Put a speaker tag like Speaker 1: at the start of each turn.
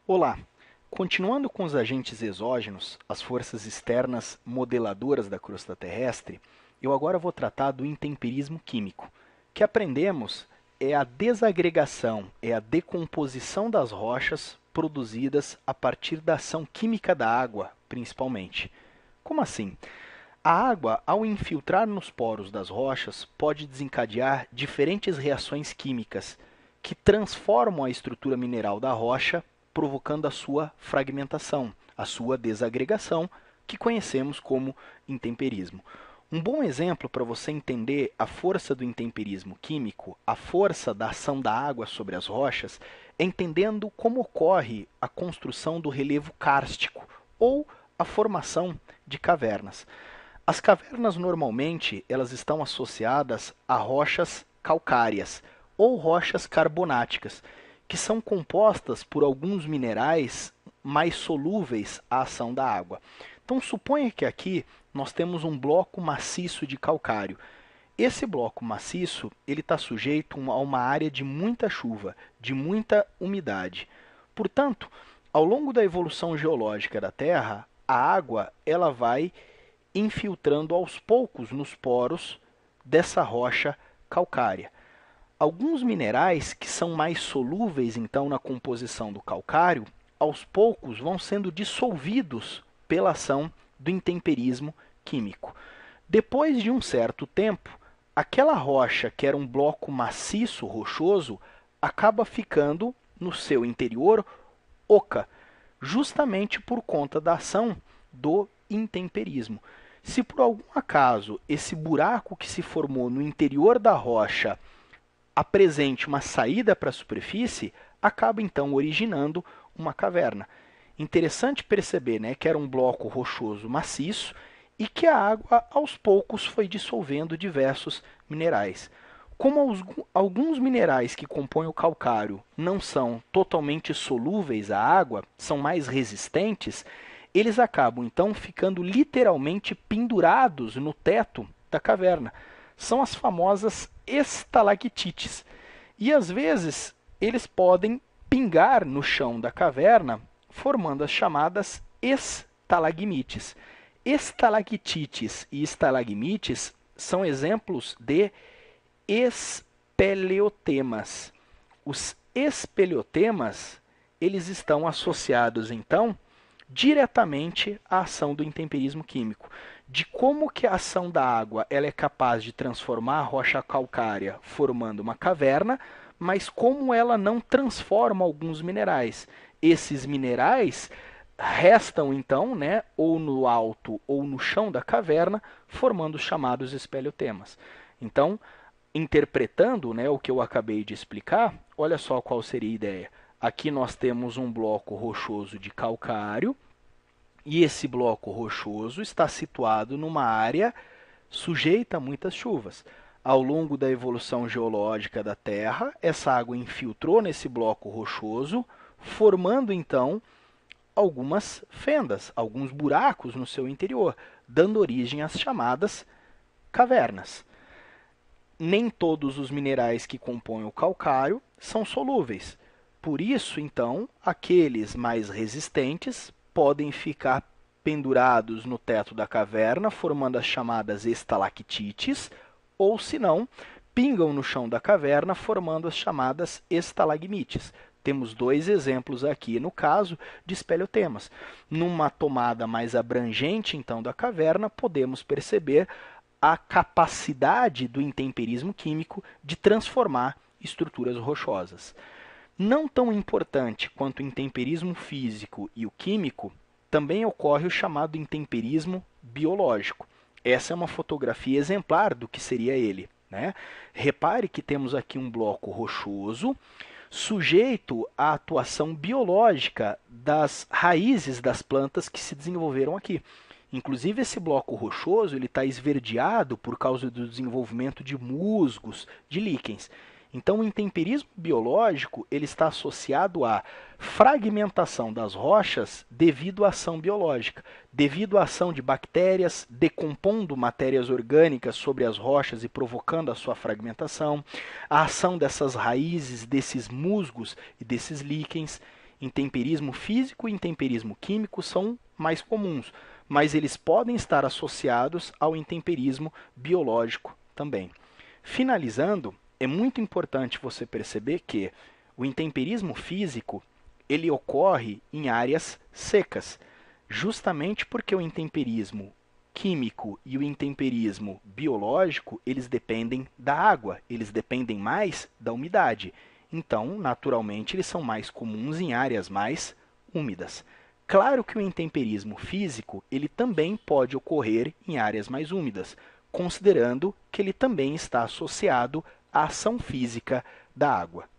Speaker 1: Olá! Continuando com os agentes exógenos, as forças externas modeladoras da crosta terrestre, eu agora vou tratar do intemperismo químico. O que aprendemos é a desagregação, é a decomposição das rochas produzidas a partir da ação química da água, principalmente. Como assim? A água, ao infiltrar nos poros das rochas, pode desencadear diferentes reações químicas que transformam a estrutura mineral da rocha, provocando a sua fragmentação, a sua desagregação, que conhecemos como intemperismo. Um bom exemplo para você entender a força do intemperismo químico, a força da ação da água sobre as rochas, é entendendo como ocorre a construção do relevo kárstico ou a formação de cavernas. As cavernas normalmente elas estão associadas a rochas calcárias ou rochas carbonáticas, que são compostas por alguns minerais mais solúveis à ação da água. Então suponha que aqui nós temos um bloco maciço de calcário. Esse bloco maciço ele está sujeito a uma área de muita chuva, de muita umidade. Portanto, ao longo da evolução geológica da Terra, a água ela vai infiltrando aos poucos nos poros dessa rocha calcária. Alguns minerais que são mais solúveis então na composição do calcário, aos poucos vão sendo dissolvidos pela ação do intemperismo químico. Depois de um certo tempo, aquela rocha que era um bloco maciço, rochoso, acaba ficando no seu interior oca, justamente por conta da ação do intemperismo. Se por algum acaso esse buraco que se formou no interior da rocha apresente uma saída para a superfície, acaba então originando uma caverna. Interessante perceber, né, que era um bloco rochoso maciço e que a água aos poucos foi dissolvendo diversos minerais. Como alguns minerais que compõem o calcário não são totalmente solúveis à água, são mais resistentes, eles acabam então ficando literalmente pendurados no teto da caverna. São as famosas estalactites. E às vezes eles podem pingar no chão da caverna, formando as chamadas estalagmites. Estalactites e estalagmites são exemplos de espeleotemas. Os espeleotemas, eles estão associados então diretamente à ação do intemperismo químico, de como que a ação da água ela é capaz de transformar a rocha calcária formando uma caverna, mas como ela não transforma alguns minerais. Esses minerais restam então, né, ou no alto ou no chão da caverna, formando os chamados espeleotemas. Então, interpretando, né, o que eu acabei de explicar, olha só qual seria a ideia. Aqui nós temos um bloco rochoso de calcário, e esse bloco rochoso está situado numa área sujeita a muitas chuvas. Ao longo da evolução geológica da Terra, essa água infiltrou nesse bloco rochoso, formando então algumas fendas, alguns buracos no seu interior, dando origem às chamadas cavernas. Nem todos os minerais que compõem o calcário são solúveis. Por isso, então, aqueles mais resistentes podem ficar pendurados no teto da caverna, formando as chamadas estalactites, ou, se não, pingam no chão da caverna, formando as chamadas estalagmites. Temos dois exemplos aqui, no caso, de espeleotemas. Numa tomada mais abrangente, então, da caverna, podemos perceber a capacidade do intemperismo químico de transformar estruturas rochosas. Não tão importante quanto o intemperismo físico e o químico, também ocorre o chamado intemperismo biológico. Essa é uma fotografia exemplar do que seria ele, né? Repare que temos aqui um bloco rochoso, sujeito à atuação biológica das raízes das plantas que se desenvolveram aqui. Inclusive, esse bloco rochoso está esverdeado por causa do desenvolvimento de musgos, de líquens. Então, o intemperismo biológico ele está associado à fragmentação das rochas devido à ação biológica, devido à ação de bactérias decompondo matérias orgânicas sobre as rochas e provocando a sua fragmentação, a ação dessas raízes, desses musgos e desses líquens. Intemperismo físico e intemperismo químico são mais comuns, mas eles podem estar associados ao intemperismo biológico também. Finalizando, é muito importante você perceber que o intemperismo físico ele ocorre em áreas secas, justamente porque o intemperismo químico e o intemperismo biológico, eles dependem da água, eles dependem mais da umidade. Então, naturalmente, eles são mais comuns em áreas mais úmidas. Claro que o intemperismo físico, ele também pode ocorrer em áreas mais úmidas, considerando que ele também está associado à ação física da água.